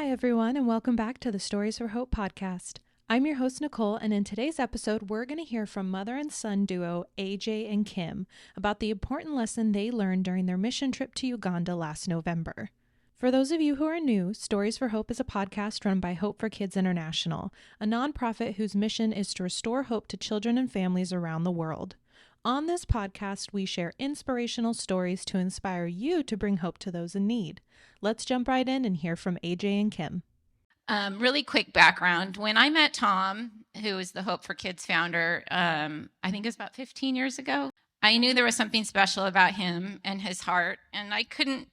Hi, everyone, and welcome back to the Stories for Hope podcast. I'm your host, Nicole, and in today's episode, we're going to hear from mother and son duo AJ and Kim about the important lesson they learned during their mission trip to Uganda last November. For those of you who are new, Stories for Hope is a podcast run by Hope for Kids International, a nonprofit whose mission is to restore hope to children and families around the world. On this podcast, we share inspirational stories to inspire you to bring hope to those in need. Let's jump right in and hear from AJ and Kim. Really quick background. When I met Tom, who is the Hope for Kids founder, I think it was about 15 years ago, I knew there was something special about him and his heart, and I couldn't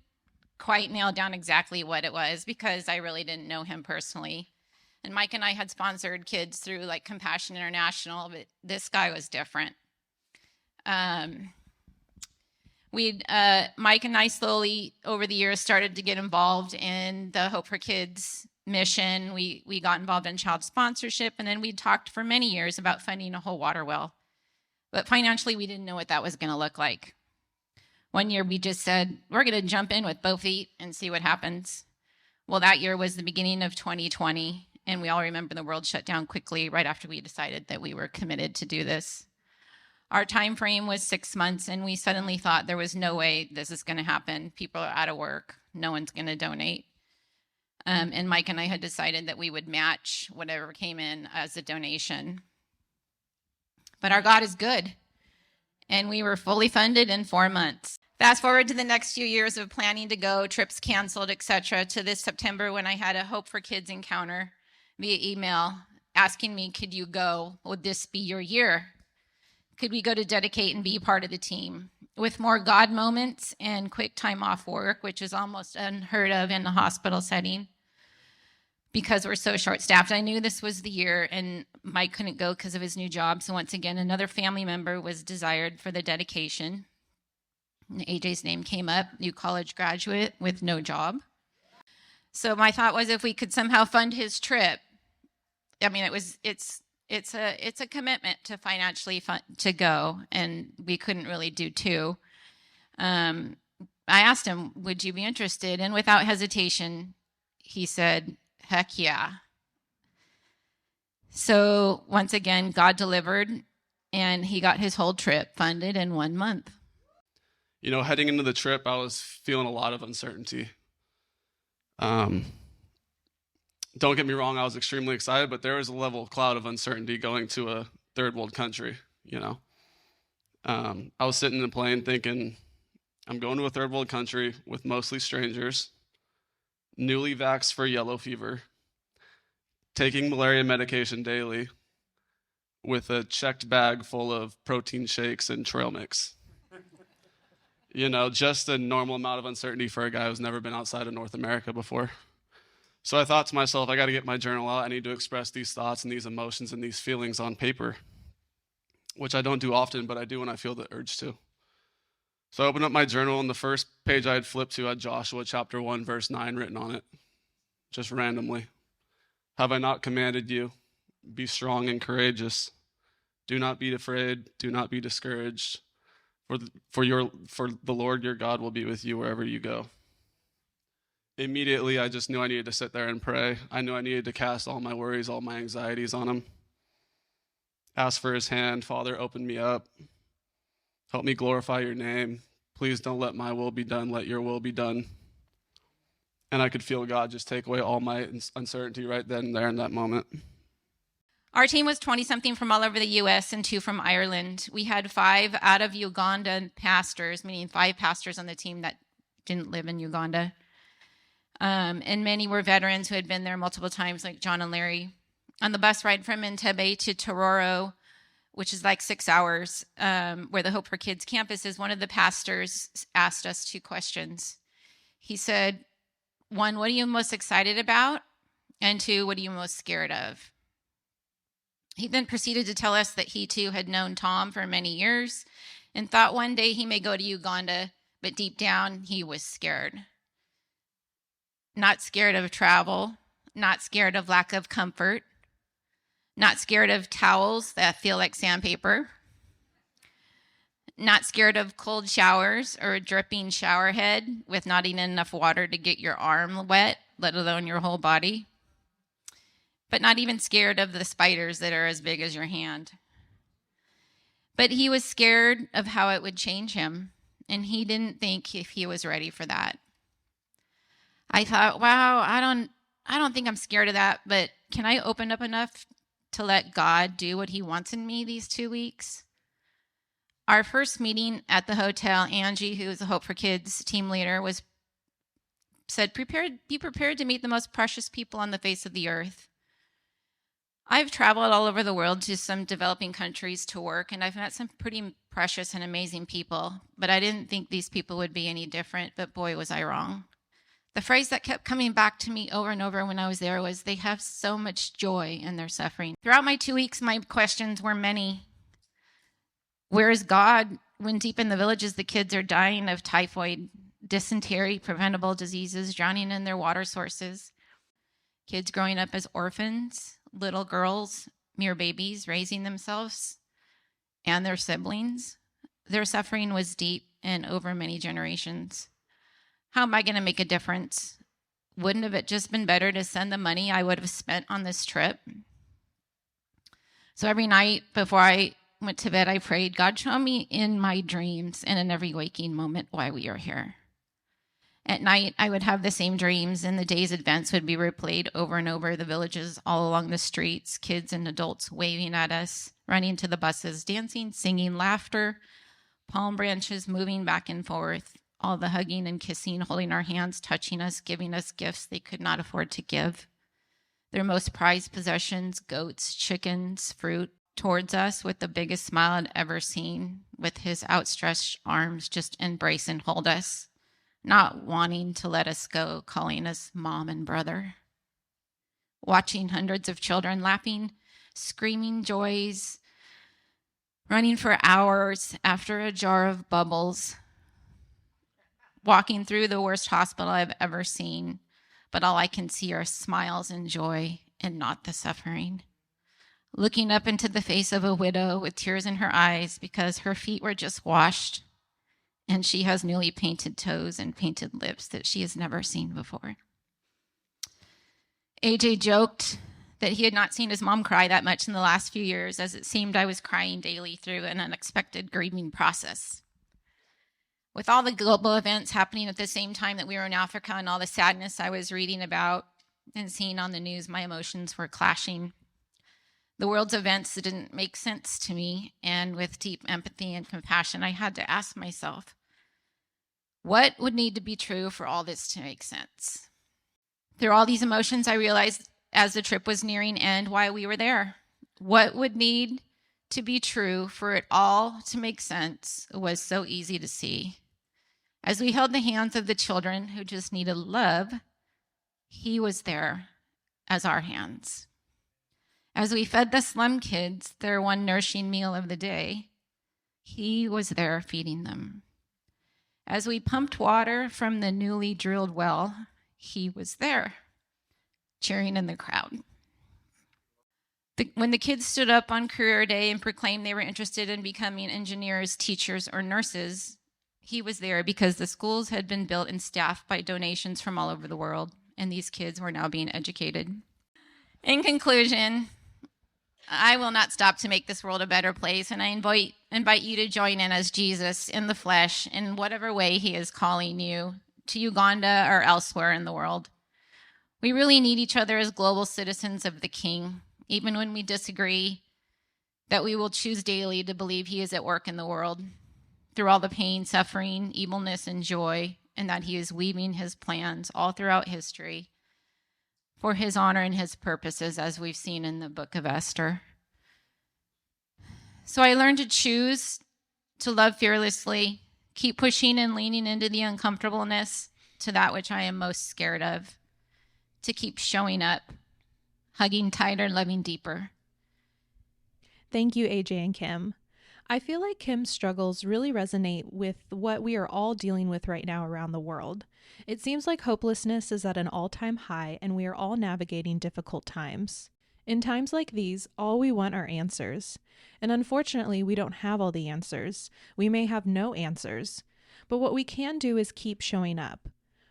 quite nail down exactly what it was because I really didn't know him personally. And Mike and I had sponsored kids through like Compassion International, but this guy was different. Mike and I slowly over the years started to get involved in the Hope for Kids mission. We got involved in child sponsorship, and then we talked for many years about funding a whole water well. But financially, we didn't know what that was going to look like. One year, we just said, we're going to jump in with both feet and see what happens. Well, that year was the beginning of 2020, and we all remember the world shut down quickly right after we decided that we were committed to do this. Our time frame was 6 months, and we suddenly thought there was no way this is going to happen. People are out of work. No one's going to donate. And Mike and I had decided that we would match whatever came in as a donation. But our God is good, and we were fully funded in 4 months. Fast forward to the next few years of planning to go, trips canceled, etc., to this September when I had a Hope for Kids encounter via email asking me, could you go? Would this be your year? Could we go to dedicate and be part of the team? With more God moments and quick time off work, which is almost unheard of in a hospital setting, because we're so short-staffed. I knew this was the year, and Mike couldn't go because of his new job. So once again, another family member was desired for the dedication. And AJ's name came up, new college graduate with no job. So my thought was if we could somehow fund his trip, I mean, it's a commitment to financially to go, and we couldn't really do two. I asked him, would you be interested? And without hesitation, he said, heck yeah. So once again, God delivered, and he got his whole trip funded in 1 month. You know, heading into the trip, I was feeling a lot of uncertainty. Don't get me wrong, I was extremely excited, but there was a level of cloud of uncertainty going to a third world country, you know. I was sitting in a plane thinking, I'm going to a third world country with mostly strangers, newly vaxxed for yellow fever, taking malaria medication daily, with a checked bag full of protein shakes and trail mix. You know, just a normal amount of uncertainty for a guy who's never been outside of North America before. So I thought to myself, I got to get my journal out. I need to express these thoughts and these emotions and these feelings on paper, which I don't do often, but I do when I feel the urge to. So I opened up my journal, and the first page I had flipped to had Joshua chapter 1, verse 9 written on it, just randomly. Have I not commanded you? Be strong and courageous. Do not be afraid. Do not be discouraged. For the Lord your God will be with you wherever you go. Immediately, I just knew I needed to sit there and pray. I knew I needed to cast all my worries, all my anxieties on him. Ask for his hand. Father, open me up. Help me glorify your name. Please don't let my will be done. Let your will be done. And I could feel God just take away all my uncertainty right then and there in that moment. Our team was 20-something from all over the U.S. and 2 from Ireland. We had 5 out of Uganda pastors, meaning 5 pastors on the team that didn't live in Uganda. And many were veterans who had been there multiple times, like John and Larry. On the bus ride from Entebbe to Tororo, which is like 6 hours, where the Hope for Kids campus is, one of the pastors asked us 2 questions. He said, 1, what are you most excited about? And 2, what are you most scared of? He then proceeded to tell us that he too had known Tom for many years and thought one day he may go to Uganda, but deep down he was scared. Not scared of travel, not scared of lack of comfort, not scared of towels that feel like sandpaper, not scared of cold showers or a dripping shower head with not even enough water to get your arm wet, let alone your whole body, but not even scared of the spiders that are as big as your hand. But he was scared of how it would change him, and he didn't think if he was ready for that. I thought, wow, I don't think I'm scared of that, but can I open up enough to let God do what he wants in me these 2 weeks? Our first meeting at the hotel, Angie, who is the Hope for Kids team leader, said, be prepared to meet the most precious people on the face of the earth. I've traveled all over the world to some developing countries to work, and I've met some pretty precious and amazing people, but I didn't think these people would be any different, but boy, was I wrong. The phrase that kept coming back to me over and over when I was there was, they have so much joy in their suffering. Throughout my 2 weeks, my questions were many. Where is God when deep in the villages the kids are dying of typhoid, dysentery, preventable diseases, drowning in their water sources? Kids growing up as orphans, little girls, mere babies, raising themselves and their siblings. Their suffering was deep and over many generations. How am I going to make a difference? Wouldn't have it just been better to send the money I would have spent on this trip? So every night before I went to bed, I prayed, God, show me in my dreams and in every waking moment why we are here. At night, I would have the same dreams, and the day's events would be replayed over and over. The villages all along the streets, kids and adults waving at us, running to the buses, dancing, singing, laughter, palm branches moving back and forth, all the hugging and kissing, holding our hands, touching us, giving us gifts they could not afford to give. Their most prized possessions, goats, chickens, fruit, towards us with the biggest smile I'd ever seen, with his outstretched arms just embrace and hold us, not wanting to let us go, calling us mom and brother. Watching hundreds of children laughing, screaming joys, running for hours after a jar of bubbles, walking through the worst hospital I've ever seen, but all I can see are smiles and joy and not the suffering. Looking up into the face of a widow with tears in her eyes because her feet were just washed and she has newly painted toes and painted lips that she has never seen before. AJ joked that he had not seen his mom cry that much in the last few years, as it seemed I was crying daily through an unexpected grieving process. With all the global events happening at the same time that we were in Africa and all the sadness I was reading about and seeing on the news, my emotions were clashing. The world's events didn't make sense to me, and with deep empathy and compassion, I had to ask myself, what would need to be true for all this to make sense? Through all these emotions, I realized as the trip was nearing end why we were there. What would need to be true for it all to make sense was so easy to see. As we held the hands of the children who just needed love, he was there as our hands. As we fed the slum kids their one nourishing meal of the day, he was there feeding them. As we pumped water from the newly drilled well, he was there, cheering in the crowd. When the kids stood up on career day and proclaimed they were interested in becoming engineers, teachers, or nurses, he was there because the schools had been built and staffed by donations from all over the world, and these kids were now being educated. In conclusion, I will not stop to make this world a better place, and I invite you to join in as Jesus in the flesh in whatever way he is calling you to Uganda or elsewhere in the world. We really need each other as global citizens of the King, even when we disagree, that we will choose daily to believe he is at work in the world through all the pain, suffering, evilness, and joy, and that he is weaving his plans all throughout history for his honor and his purposes, as we've seen in the book of Esther. So I learned to choose to love fearlessly, keep pushing and leaning into the uncomfortableness to that which I am most scared of, to keep showing up, hugging tighter, loving deeper. Thank you, AJ and Kim. I feel like Kim's struggles really resonate with what we are all dealing with right now around the world. It seems like hopelessness is at an all-time high, and we are all navigating difficult times. In times like these, all we want are answers. And unfortunately, we don't have all the answers. We may have no answers. But what we can do is keep showing up.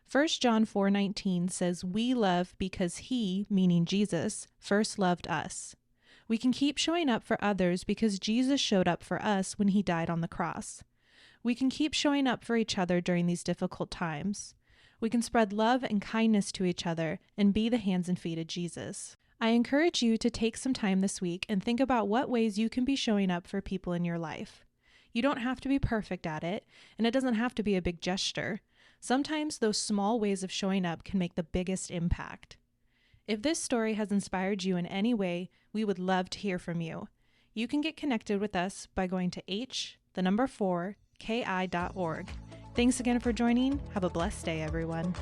1 John 4:19 says, "We love because he," meaning Jesus, "first loved us." We can keep showing up for others because Jesus showed up for us when he died on the cross. We can keep showing up for each other during these difficult times. We can spread love and kindness to each other and be the hands and feet of Jesus. I encourage you to take some time this week and think about what ways you can be showing up for people in your life. You don't have to be perfect at it, and it doesn't have to be a big gesture. Sometimes those small ways of showing up can make the biggest impact. If this story has inspired you in any way, we would love to hear from you. You can get connected with us by going to h4ki.org. Thanks again for joining. Have a blessed day, everyone.